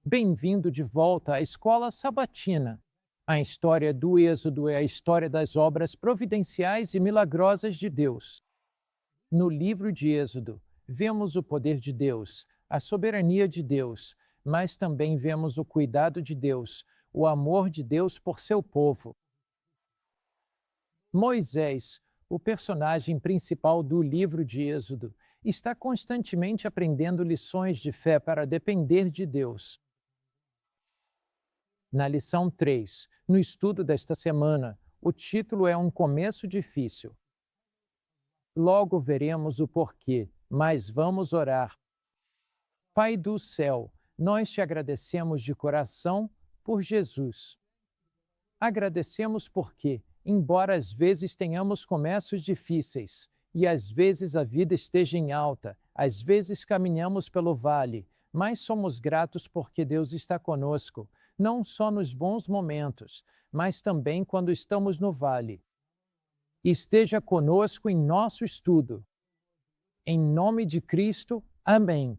Bem-vindo de volta à Escola Sabatina. A história do Êxodo é a história das obras providenciais e milagrosas de Deus. No livro de Êxodo, vemos o poder de Deus, a soberania de Deus, mas também vemos o cuidado de Deus, o amor de Deus por seu povo. Moisés, o personagem principal do livro de Êxodo, está constantemente aprendendo lições de fé para depender de Deus. Na lição 3, no estudo desta semana, o título é Um Começo Difícil. Logo veremos o porquê, mas vamos orar. Pai do céu, nós te agradecemos de coração por Jesus. Agradecemos porque, embora às vezes tenhamos começos difíceis, e às vezes a vida esteja em alta, às vezes caminhamos pelo vale, mas somos gratos porque Deus está conosco, não só nos bons momentos, mas também quando estamos no vale. Esteja conosco em nosso estudo. Em nome de Cristo, amém.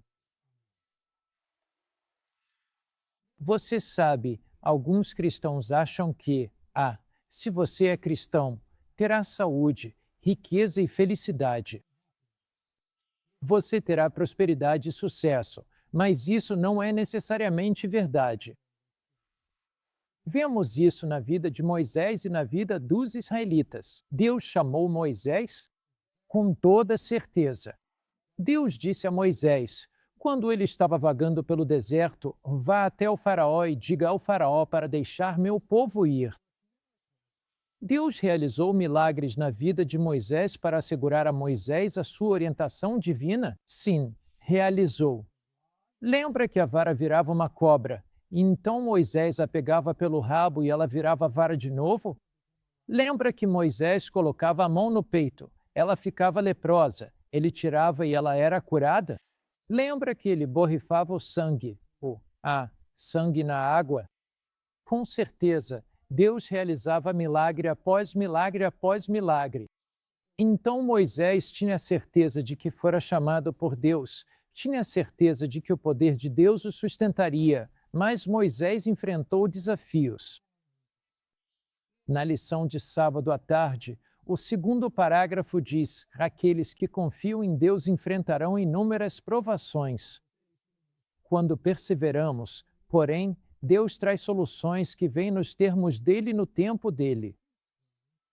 Você sabe, alguns cristãos acham que, se você é cristão, terá saúde, riqueza e felicidade. Você terá prosperidade e sucesso, mas isso não é necessariamente verdade. Vemos isso na vida de Moisés e na vida dos israelitas. Deus chamou Moisés? Com toda certeza. Deus disse a Moisés, quando ele estava vagando pelo deserto, vá até o faraó e diga ao faraó para deixar meu povo ir. Deus realizou milagres na vida de Moisés para assegurar a Moisés a sua orientação divina? Sim, realizou. Lembra que a vara virava uma cobra, e então Moisés a pegava pelo rabo e ela virava vara de novo? Lembra que Moisés colocava a mão no peito, ela ficava leprosa, ele tirava e ela era curada? Lembra que ele borrifava o sangue, sangue na água? Com certeza, Deus realizava milagre após milagre após milagre. Então Moisés tinha certeza de que fora chamado por Deus, tinha certeza de que o poder de Deus o sustentaria, mas Moisés enfrentou desafios. Na lição de sábado à tarde, o segundo parágrafo diz: aqueles que confiam em Deus enfrentarão inúmeras provações. Quando perseveramos, porém, Deus traz soluções que vêm nos termos dele e no tempo dele.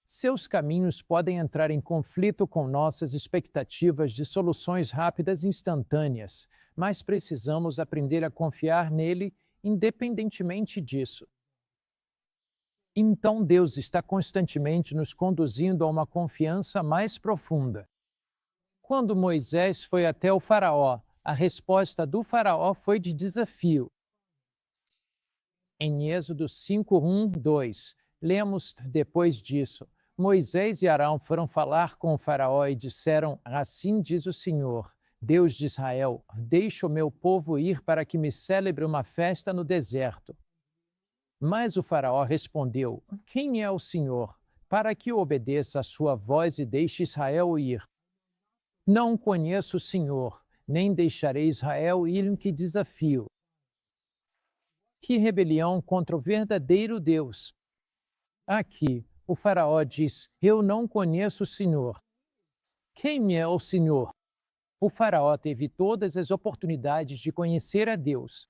Seus caminhos podem entrar em conflito com nossas expectativas de soluções rápidas e instantâneas, mas precisamos aprender a confiar nele independentemente disso. Então Deus está constantemente nos conduzindo a uma confiança mais profunda. Quando Moisés foi até o faraó, a resposta do faraó foi de desafio. Em Êxodo 5:1-2, lemos depois disso: Moisés e Arão foram falar com o faraó e disseram: assim diz o Senhor, Deus de Israel, deixa o meu povo ir para que me celebre uma festa no deserto. Mas o faraó respondeu: quem é o Senhor, para que eu obedeça a sua voz e deixe Israel ir? Não conheço o Senhor, nem deixarei Israel ir em que desafio. Que rebelião contra o verdadeiro Deus! Aqui, o faraó diz: eu não conheço o Senhor. Quem é o Senhor? O faraó teve todas as oportunidades de conhecer a Deus.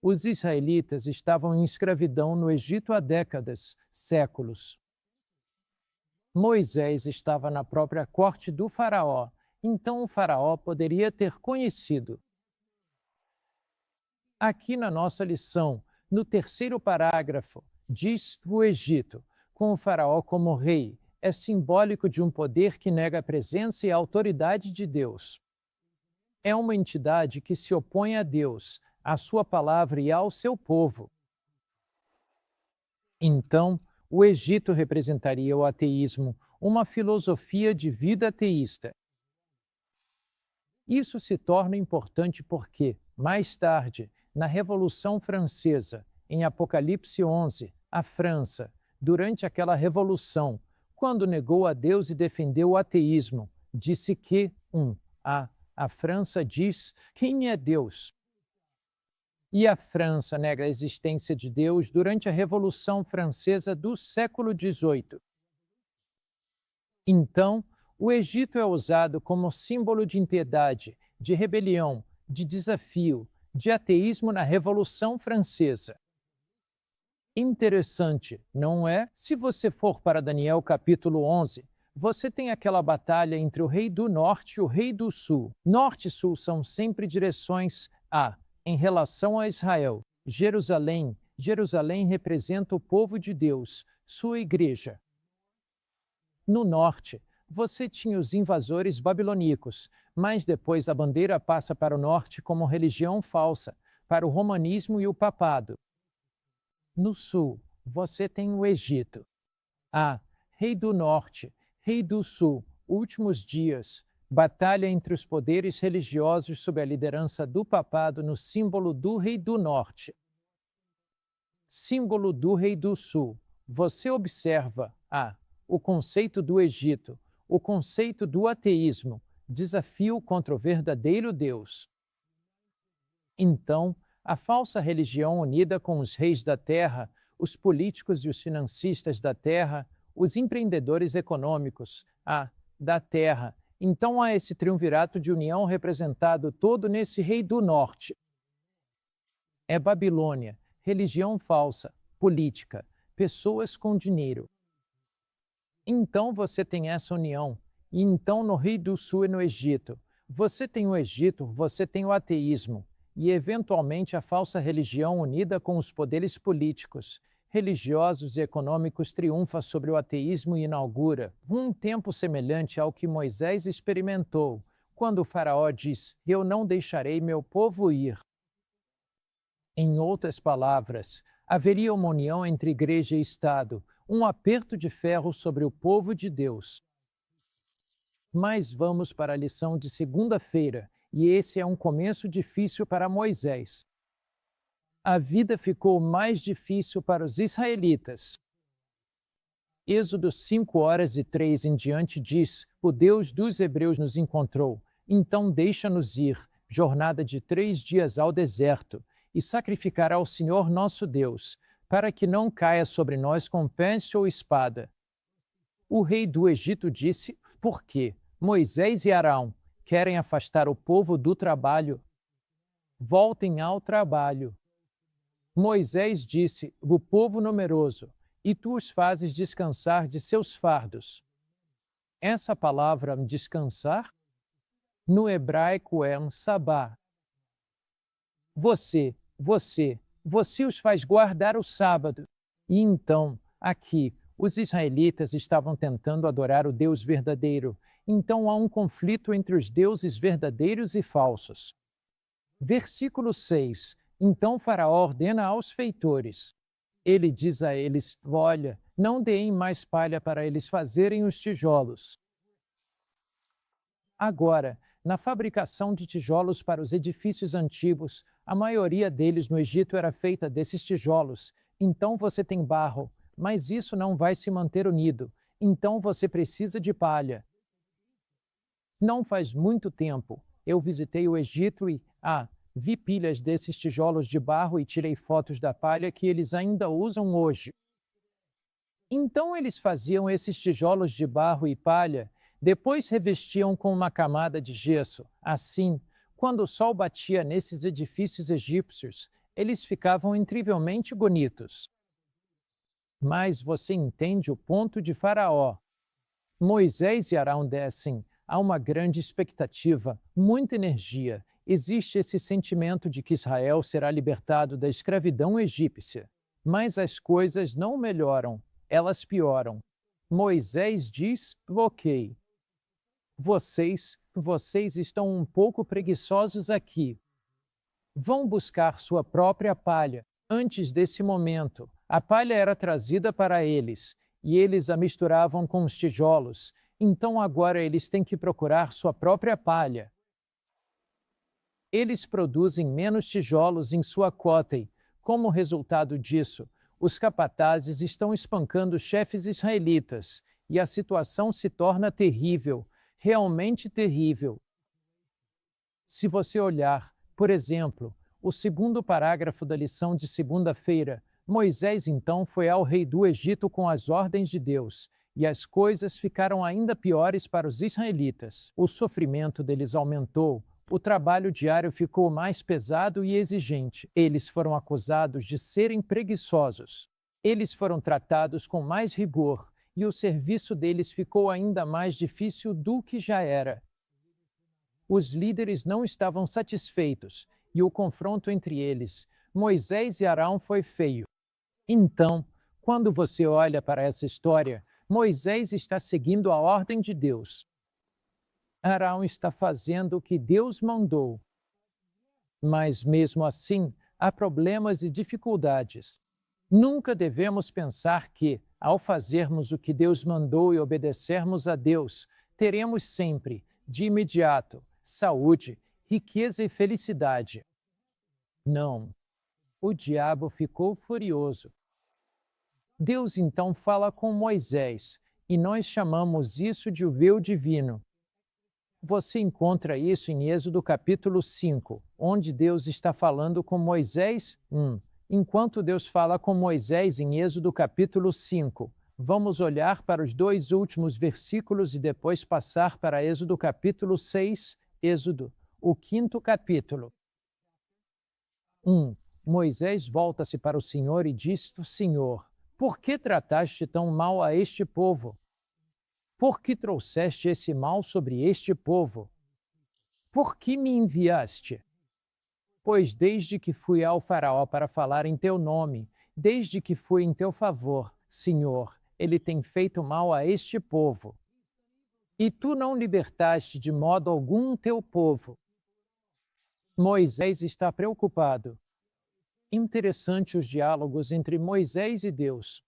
Os israelitas estavam em escravidão no Egito há décadas, séculos. Moisés estava na própria corte do faraó, então o faraó poderia ter conhecido. Aqui na nossa lição, no terceiro parágrafo, diz o Egito, com o faraó como rei, é simbólico de um poder que nega a presença e a autoridade de Deus. É uma entidade que se opõe a Deus, à sua palavra e ao seu povo. Então, o Egito representaria o ateísmo, uma filosofia de vida ateísta. Isso se torna importante porque, mais tarde, na Revolução Francesa, em Apocalipse 11, a França, durante aquela revolução, quando negou a Deus e defendeu o ateísmo, disse que, a França diz: quem é Deus? E a França nega a existência de Deus durante a Revolução Francesa do século XVIII. Então, o Egito é usado como símbolo de impiedade, de rebelião, de desafio, de ateísmo na Revolução Francesa. Interessante, não é? Se você for para Daniel capítulo 11, você tem aquela batalha entre o rei do norte e o rei do sul. Norte e sul são sempre direções em relação a Israel. Jerusalém representa o povo de Deus, sua igreja. No norte, você tinha os invasores babilônicos, mas depois a bandeira passa para o norte como religião falsa, para o romanismo e o papado. No sul, você tem o Egito. Rei do norte, rei do sul, últimos dias, batalha entre os poderes religiosos sob a liderança do papado no símbolo do rei do norte. Símbolo do rei do sul. Você observa o conceito do Egito, o conceito do ateísmo, desafio contra o verdadeiro Deus. Então, a falsa religião unida com os reis da terra, os políticos e os financistas da terra, os empreendedores econômicos, da terra. Então há esse triunvirato de união representado todo nesse rei do norte. É Babilônia, religião falsa, política, pessoas com dinheiro. Então você tem essa união. E então no rei do sul e no Egito. Você tem o Egito, você tem o ateísmo. E eventualmente a falsa religião unida com os poderes políticos, religiosos e econômicos triunfa sobre o ateísmo e inaugura um tempo semelhante ao que Moisés experimentou, quando o faraó diz: "Eu não deixarei meu povo ir". Em outras palavras, haveria uma união entre igreja e Estado, um aperto de ferro sobre o povo de Deus. Mas vamos para a lição de segunda-feira, e esse é um começo difícil para Moisés. A vida ficou mais difícil para os israelitas. Êxodo 5:3 em diante diz: "O Deus dos Hebreus nos encontrou, então deixa-nos ir, jornada de 3 dias ao deserto, e sacrificar ao Senhor nosso Deus, para que não caia sobre nós com peste ou espada." O rei do Egito disse: "Por quê? Moisés e Arão querem afastar o povo do trabalho. Voltem ao trabalho." Moisés disse: "O povo numeroso, e tu os fazes descansar de seus fardos." Essa palavra descansar, no hebraico é sabá. Você os faz guardar o sábado. E então, aqui, os israelitas estavam tentando adorar o Deus verdadeiro. Então há um conflito entre os deuses verdadeiros e falsos. Versículo 6. Então Faraó ordena aos feitores. Ele diz a eles: "Olha, não deem mais palha para eles fazerem os tijolos." Agora, na fabricação de tijolos para os edifícios antigos, a maioria deles no Egito era feita desses tijolos. Então você tem barro, mas isso não vai se manter unido. Então você precisa de palha. Não faz muito tempo, eu visitei o Egito e, vi pilhas desses tijolos de barro e tirei fotos da palha que eles ainda usam hoje. Então eles faziam esses tijolos de barro e palha, depois revestiam com uma camada de gesso. Assim, quando o sol batia nesses edifícios egípcios, eles ficavam incrivelmente bonitos. Mas você entende o ponto de Faraó. Moisés e Arão descem. Há uma grande expectativa, muita energia. Existe esse sentimento de que Israel será libertado da escravidão egípcia. Mas as coisas não melhoram, elas pioram. Moisés diz: "Ok. Vocês estão um pouco preguiçosos aqui. Vão buscar sua própria palha." Antes desse momento, a palha era trazida para eles, e eles a misturavam com os tijolos. Então agora eles têm que procurar sua própria palha. Eles produzem menos tijolos em sua cota e, como resultado disso, os capatazes estão espancando os chefes israelitas, e a situação se torna terrível, realmente terrível. Se você olhar, por exemplo, O segundo parágrafo da lição de segunda-feira. Moisés então foi ao rei do Egito com as ordens de Deus, e as coisas ficaram ainda piores para os israelitas. O sofrimento deles aumentou, o trabalho diário ficou mais pesado e exigente. Eles foram acusados de serem preguiçosos. Eles foram tratados com mais rigor, e o serviço deles ficou ainda mais difícil do que já era. Os líderes não estavam satisfeitos, e o confronto entre eles, Moisés e Arão, foi feio. Então, quando você olha para essa história, Moisés está seguindo a ordem de Deus. Arão está fazendo o que Deus mandou. Mas, mesmo assim, há problemas e dificuldades. Nunca devemos pensar que, ao fazermos o que Deus mandou e obedecermos a Deus, teremos sempre, de imediato, saúde, riqueza e felicidade. Não. O diabo ficou furioso. Deus então fala com Moisés, e nós chamamos isso de o véu divino. Você encontra isso em Êxodo capítulo 5, onde Deus está falando com Moisés. Enquanto Deus fala com Moisés em Êxodo capítulo 5, vamos olhar para os dois últimos versículos e depois passar para Êxodo capítulo 6, Êxodo, o 5º capítulo. 1. Moisés volta-se para o Senhor e diz: Senhor, por que trataste tão mal a este povo? Por que trouxeste esse mal sobre este povo? Por que me enviaste? Pois desde que fui ao Faraó para falar em teu nome, desde que fui em teu favor, Senhor, ele tem feito mal a este povo. E tu não libertaste de modo algum teu povo. Moisés está preocupado. Interessante os diálogos entre Moisés e Deus.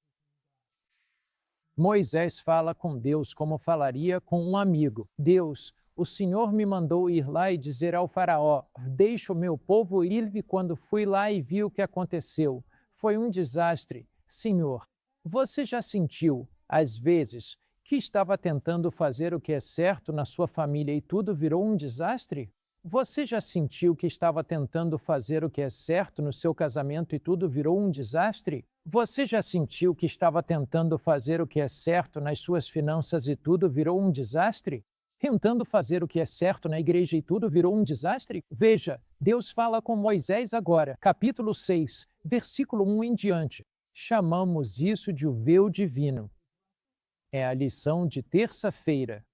Moisés fala com Deus como falaria com um amigo. Deus, o Senhor me mandou ir lá e dizer ao Faraó: deixa o meu povo ir. E quando fui lá e vi o que aconteceu, foi um desastre. Senhor, você já sentiu, às vezes, que estava tentando fazer o que é certo na sua família e tudo virou um desastre? Você já sentiu que estava tentando fazer o que é certo no seu casamento e tudo virou um desastre? Você já sentiu que estava tentando fazer o que é certo nas suas finanças e tudo virou um desastre? Tentando fazer o que é certo na igreja e tudo virou um desastre? Veja, Deus fala com Moisés agora, capítulo 6, versículo 1 em diante. Chamamos isso de o véu divino. É a lição de terça-feira.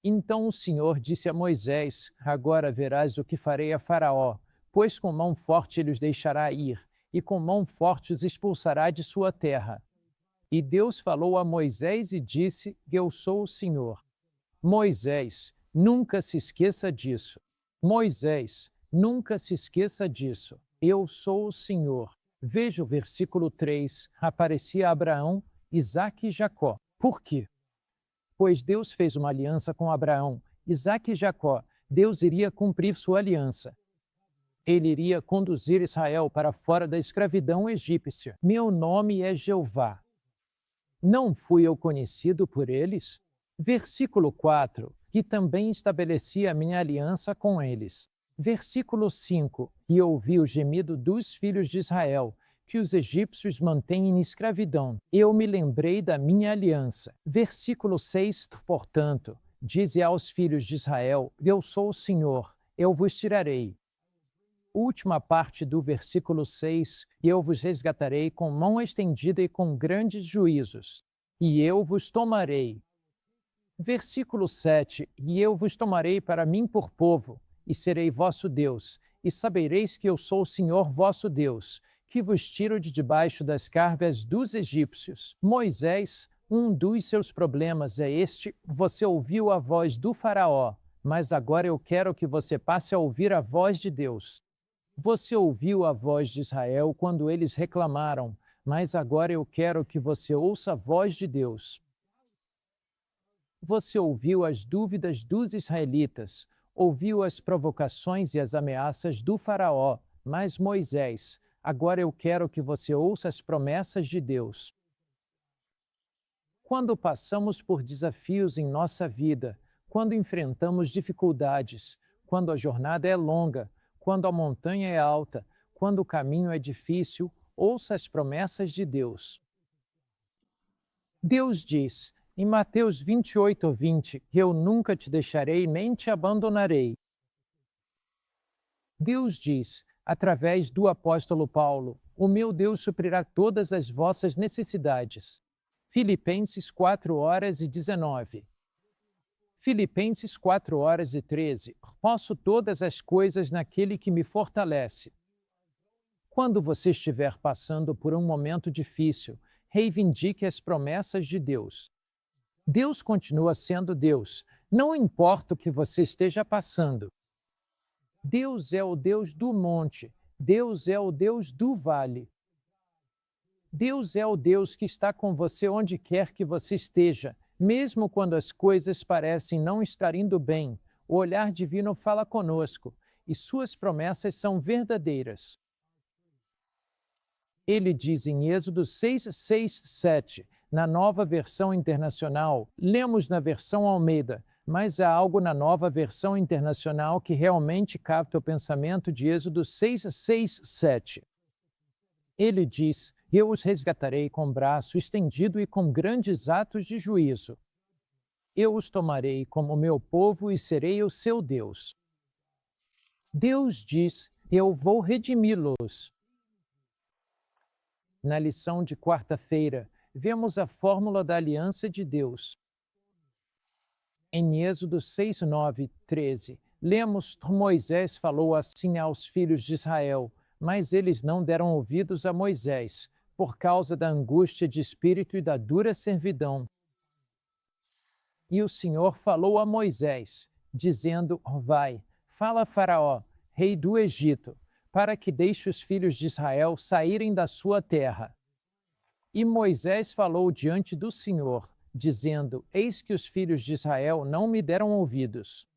Então o Senhor disse a Moisés: agora verás o que farei a Faraó, pois com mão forte ele os deixará ir, e com mão forte os expulsará de sua terra. E Deus falou a Moisés e disse: eu sou o Senhor. Moisés, nunca se esqueça disso. Moisés, nunca se esqueça disso. Eu sou o Senhor. Veja o versículo 3. Aparecia Abraão, Isaque e Jacó. Por quê? Pois Deus fez uma aliança com Abraão, Isaque e Jacó. Deus iria cumprir sua aliança. Ele iria conduzir Israel para fora da escravidão egípcia. Meu nome é Jeová. Não fui eu conhecido por eles? Versículo 4. E também estabeleci a minha aliança com eles. Versículo 5. E ouvi o gemido dos filhos de Israel, que os egípcios mantêm em escravidão. Eu me lembrei da minha aliança. Versículo 6. Portanto, dize aos filhos de Israel: eu sou o Senhor, eu vos tirarei. Última parte do versículo 6, e eu vos resgatarei com mão estendida e com grandes juízos, e eu vos tomarei. Versículo 7, e eu vos tomarei para mim por povo, e serei vosso Deus, e sabereis que eu sou o Senhor vosso Deus, que vos tiro de debaixo das cargas dos egípcios. Moisés, um dos seus problemas é este: você ouviu a voz do Faraó, mas agora eu quero que você passe a ouvir a voz de Deus. Você ouviu a voz de Israel quando eles reclamaram, mas agora eu quero que você ouça a voz de Deus. Você ouviu as dúvidas dos israelitas, ouviu as provocações e as ameaças do Faraó, mas Moisés, agora eu quero que você ouça as promessas de Deus. Quando passamos por desafios em nossa vida, quando enfrentamos dificuldades, quando a jornada é longa, quando a montanha é alta, quando o caminho é difícil, ouça as promessas de Deus. Deus diz, em Mateus 28:20, que eu nunca te deixarei nem te abandonarei. Deus diz, através do apóstolo Paulo, o meu Deus suprirá todas as vossas necessidades. Filipenses 4:19. Filipenses 4:13. Posso todas as coisas naquele que me fortalece. Quando você estiver passando por um momento difícil, reivindique as promessas de Deus. Deus continua sendo Deus, não importa o que você esteja passando. Deus é o Deus do monte, Deus é o Deus do vale. Deus é o Deus que está com você onde quer que você esteja, mesmo quando as coisas parecem não estar indo bem. O olhar divino fala conosco e suas promessas são verdadeiras. Ele diz em Êxodo 6:6-7, na Nova Versão Internacional, lemos na versão Almeida, mas há algo na Nova Versão Internacional que realmente capta o pensamento de Êxodo 6:6-7. Ele diz, eu os resgatarei com braço estendido e com grandes atos de juízo. Eu os tomarei como meu povo e serei o seu Deus. Deus diz, eu vou redimi-los. Na lição de quarta-feira, vemos a fórmula da aliança de Deus. Em Êxodo 6:9-13, lemos: Moisés falou assim aos filhos de Israel, mas eles não deram ouvidos a Moisés, por causa da angústia de espírito e da dura servidão. E o Senhor falou a Moisés, dizendo: Vai, fala a Faraó, rei do Egito, para que deixe os filhos de Israel saírem da sua terra. E Moisés falou diante do Senhor, dizendo: Eis que os filhos de Israel não me deram ouvidos.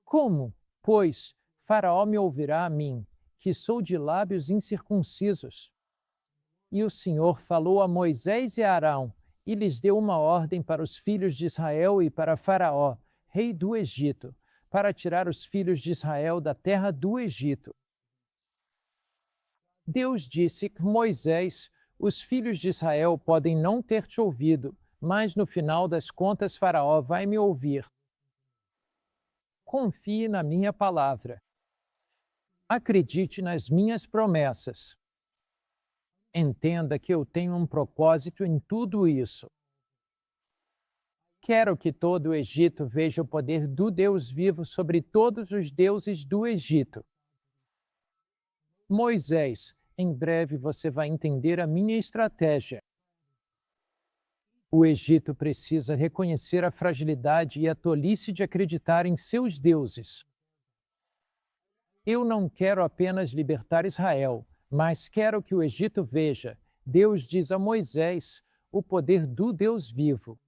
Como, pois, Faraó me ouvirá a mim, que sou de lábios incircuncisos? E o Senhor falou a Moisés e a Arão, e lhes deu uma ordem para os filhos de Israel e para Faraó, rei do Egito, para tirar os filhos de Israel da terra do Egito. Deus disse que Moisés, os filhos de Israel podem não ter te ouvido, mas no final das contas Faraó vai me ouvir. Confie na minha palavra. Acredite nas minhas promessas. Entenda que eu tenho um propósito em tudo isso. Quero que todo o Egito veja o poder do Deus vivo sobre todos os deuses do Egito. Moisés, em breve você vai entender a minha estratégia. O Egito precisa reconhecer a fragilidade e a tolice de acreditar em seus deuses. Eu não quero apenas libertar Israel, mas quero que o Egito veja, Deus diz a Moisés, o poder do Deus vivo.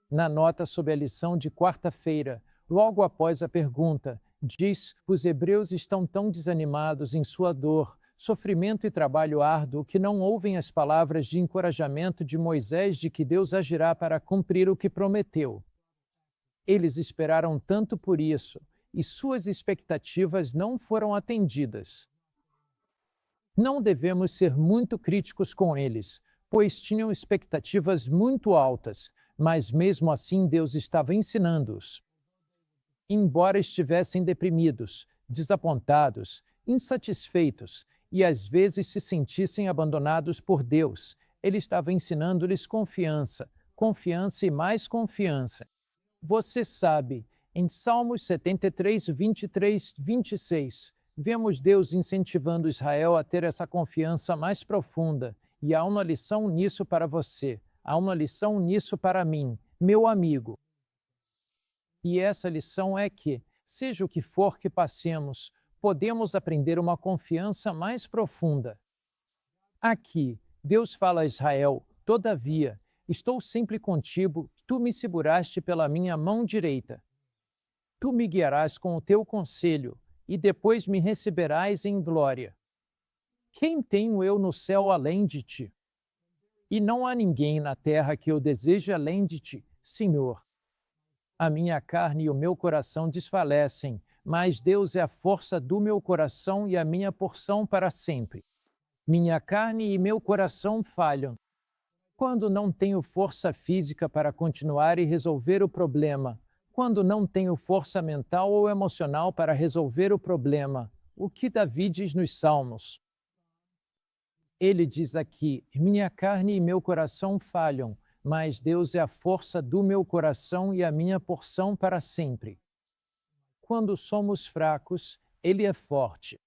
Na nota sobre a lição de quarta-feira, logo após a pergunta, diz: os hebreus estão tão desanimados em sua dor, sofrimento e trabalho árduo que não ouvem as palavras de encorajamento de Moisés de que Deus agirá para cumprir o que prometeu. Eles esperaram tanto por isso, e suas expectativas não foram atendidas. Não devemos ser muito críticos com eles, pois tinham expectativas muito altas, mas mesmo assim Deus estava ensinando-os. Embora estivessem deprimidos, desapontados, insatisfeitos e às vezes se sentissem abandonados por Deus, Ele estava ensinando-lhes confiança, confiança e mais confiança. Você sabe, em Salmos 73, 23, 26, vemos Deus incentivando Israel a ter essa confiança mais profunda, e há uma lição nisso para você, há uma lição nisso para mim, meu amigo. E essa lição é que, seja o que for que passemos, podemos aprender uma confiança mais profunda. Aqui, Deus fala a Israel: todavia, estou sempre contigo, tu me seguraste pela minha mão direita. Tu me guiarás com o teu conselho, e depois me receberás em glória. Quem tenho eu no céu além de ti? E não há ninguém na terra que eu deseje além de ti, Senhor. A minha carne e o meu coração desfalecem, mas Deus é a força do meu coração e a minha porção para sempre. Minha carne e meu coração falham. Quando não tenho força física para continuar e resolver o problema, quando não tenho força mental ou emocional para resolver o problema, o que Davi diz nos Salmos? Ele diz aqui: minha carne e meu coração falham, mas Deus é a força do meu coração e a minha porção para sempre. Quando somos fracos, Ele é forte.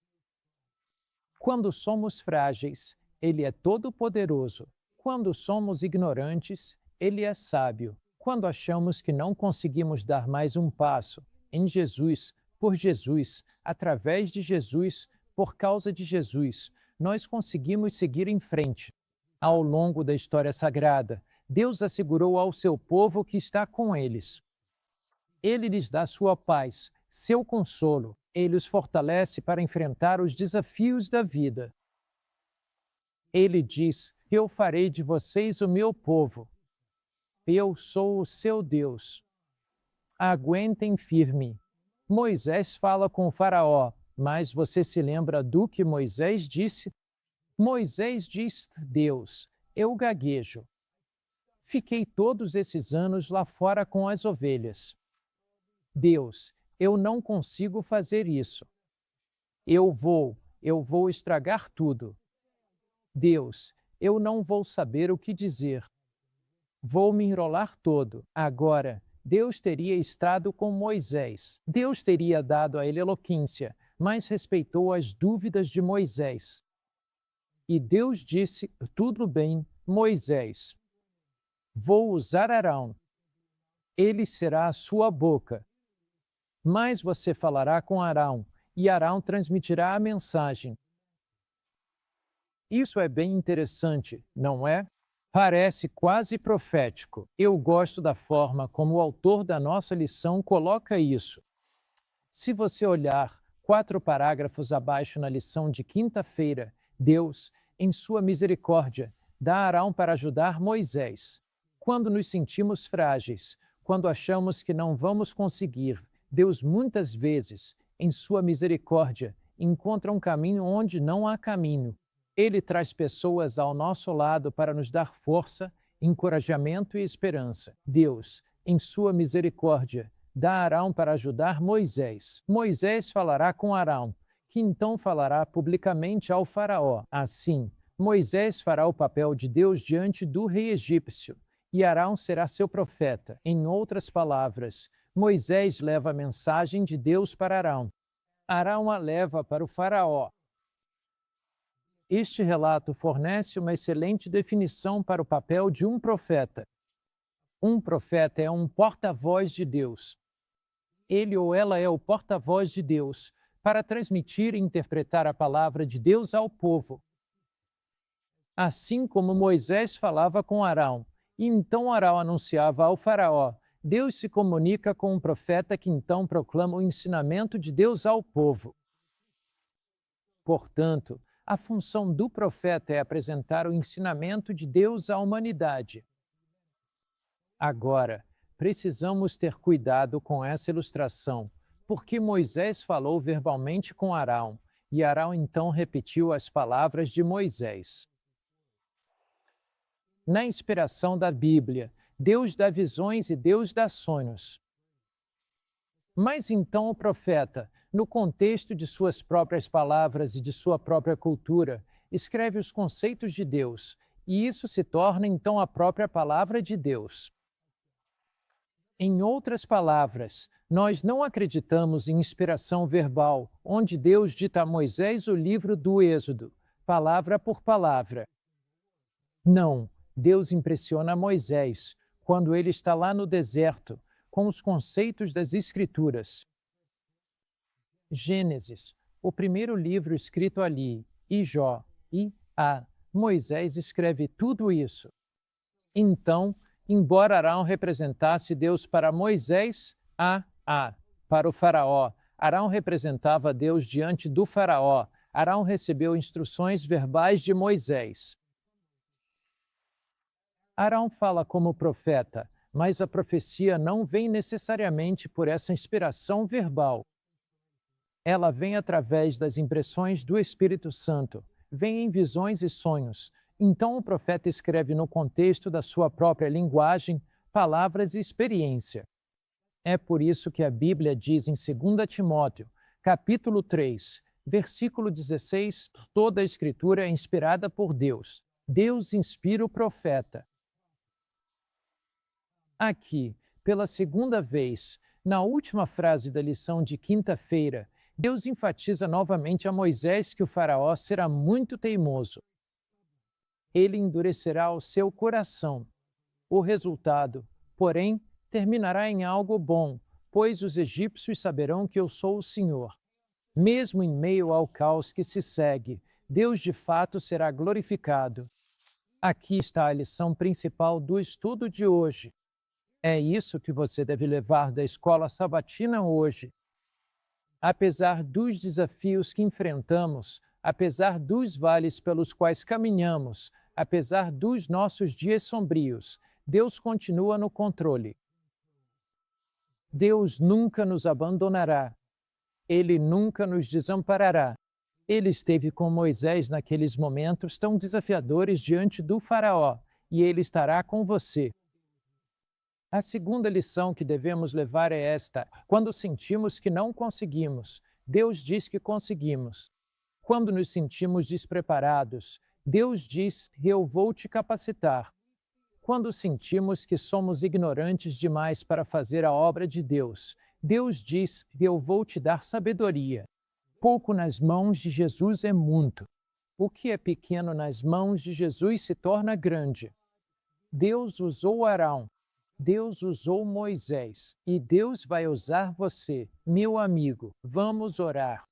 Quando somos frágeis, Ele é todo-poderoso. Quando somos ignorantes, Ele é sábio. Quando achamos que não conseguimos dar mais um passo, em Jesus, por Jesus, através de Jesus, por causa de Jesus, nós conseguimos seguir em frente. Ao longo da história sagrada, Deus assegurou ao seu povo que está com eles. Ele lhes dá sua paz, seu consolo. Ele os fortalece para enfrentar os desafios da vida. Ele diz: eu farei de vocês o meu povo. Eu sou o seu Deus. Aguentem firme. Moisés fala com o Faraó, mas você se lembra do que Moisés disse? Moisés diz: Deus, eu gaguejo. Fiquei todos esses anos lá fora com as ovelhas. Deus, eu não consigo fazer isso. Eu vou estragar tudo. Deus, eu não vou saber o que dizer. Vou me enrolar todo. Agora, Deus teria estado com Moisés. Deus teria dado a ele eloquência, mas respeitou as dúvidas de Moisés. E Deus disse: tudo bem, Moisés. Vou usar Arão. Ele será a sua boca. Mas você falará com Arão, e Arão transmitirá a mensagem. Isso é bem interessante, não é? Parece quase profético. Eu gosto da forma como o autor da nossa lição coloca isso. Se você olhar 4 parágrafos abaixo na lição de quinta-feira, Deus, em sua misericórdia, dá a Arão para ajudar Moisés. Quando nos sentimos frágeis, quando achamos que não vamos conseguir, Deus muitas vezes, em sua misericórdia, encontra um caminho onde não há caminho. Ele traz pessoas ao nosso lado para nos dar força, encorajamento e esperança. Deus, em sua misericórdia, dá a Arão para ajudar Moisés. Moisés falará com Arão, que então falará publicamente ao Faraó. Assim, Moisés fará o papel de Deus diante do rei egípcio, e Arão será seu profeta. Em outras palavras, Moisés leva a mensagem de Deus para Arão. Arão a leva para o Faraó. Este relato fornece uma excelente definição para o papel de um profeta. Um profeta é um porta-voz de Deus. Ele ou ela é o porta-voz de Deus para transmitir e interpretar a palavra de Deus ao povo. Assim como Moisés falava com Arão, e então Arão anunciava ao Faraó, Deus se comunica com um profeta que então proclama o ensinamento de Deus ao povo. Portanto, a função do profeta é apresentar o ensinamento de Deus à humanidade. Agora, precisamos ter cuidado com essa ilustração, porque Moisés falou verbalmente com Arão, e Arão então repetiu as palavras de Moisés. Na inspiração da Bíblia, Deus dá visões e Deus dá sonhos. Mas então o profeta, no contexto de suas próprias palavras e de sua própria cultura, escreve os conceitos de Deus, e isso se torna então a própria palavra de Deus. Em outras palavras, nós não acreditamos em inspiração verbal, onde Deus dita a Moisés o livro do Êxodo, palavra por palavra. Não, Deus impressiona Moisés quando ele está lá no deserto, com os conceitos das Escrituras. Gênesis, o primeiro livro escrito ali, e Jó, Moisés escreve tudo isso. Então, embora Arão representasse Deus para Moisés, para o Faraó, Arão representava Deus diante do Faraó. Arão recebeu instruções verbais de Moisés. Arão fala como profeta, mas a profecia não vem necessariamente por essa inspiração verbal. Ela vem através das impressões do Espírito Santo, vem em visões e sonhos. Então o profeta escreve no contexto da sua própria linguagem, palavras e experiência. É por isso que a Bíblia diz em 2 Timóteo, capítulo 3, versículo 16, toda a Escritura é inspirada por Deus. Deus inspira o profeta. Aqui, pela segunda vez, na última frase da lição de quinta-feira, Deus enfatiza novamente a Moisés que o faraó será muito teimoso. Ele endurecerá o seu coração. O resultado, porém, terminará em algo bom, pois os egípcios saberão que eu sou o Senhor. Mesmo em meio ao caos que se segue, Deus de fato será glorificado. Aqui está a lição principal do estudo de hoje. É isso que você deve levar da escola sabatina hoje. Apesar dos desafios que enfrentamos, apesar dos vales pelos quais caminhamos, apesar dos nossos dias sombrios, Deus continua no controle. Deus nunca nos abandonará. Ele nunca nos desamparará. Ele esteve com Moisés naqueles momentos tão desafiadores diante do faraó, e ele estará com você. A segunda lição que devemos levar é esta: quando sentimos que não conseguimos, Deus diz que conseguimos. Quando nos sentimos despreparados, Deus diz: eu vou te capacitar. Quando sentimos que somos ignorantes demais para fazer a obra de Deus, Deus diz: eu vou te dar sabedoria. Pouco nas mãos de Jesus é muito. O que é pequeno nas mãos de Jesus se torna grande. Deus usou Arão. Deus usou Moisés e Deus vai usar você, meu amigo. Vamos orar.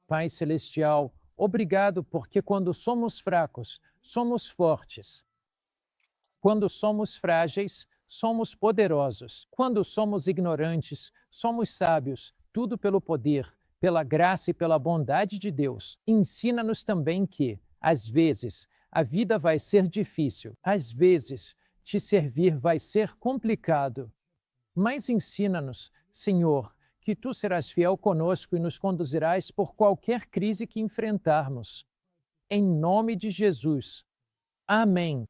Pai Celestial, obrigado porque quando somos fracos, somos fortes. Quando somos frágeis, somos poderosos. Quando somos ignorantes, somos sábios. Tudo pelo poder, pela graça e pela bondade de Deus. Ensina-nos também que, às vezes, a vida vai ser difícil. Às vezes, te servir vai ser complicado. Mas ensina-nos, Senhor, que Tu serás fiel conosco e nos conduzirás por qualquer crise que enfrentarmos. Em nome de Jesus. Amém.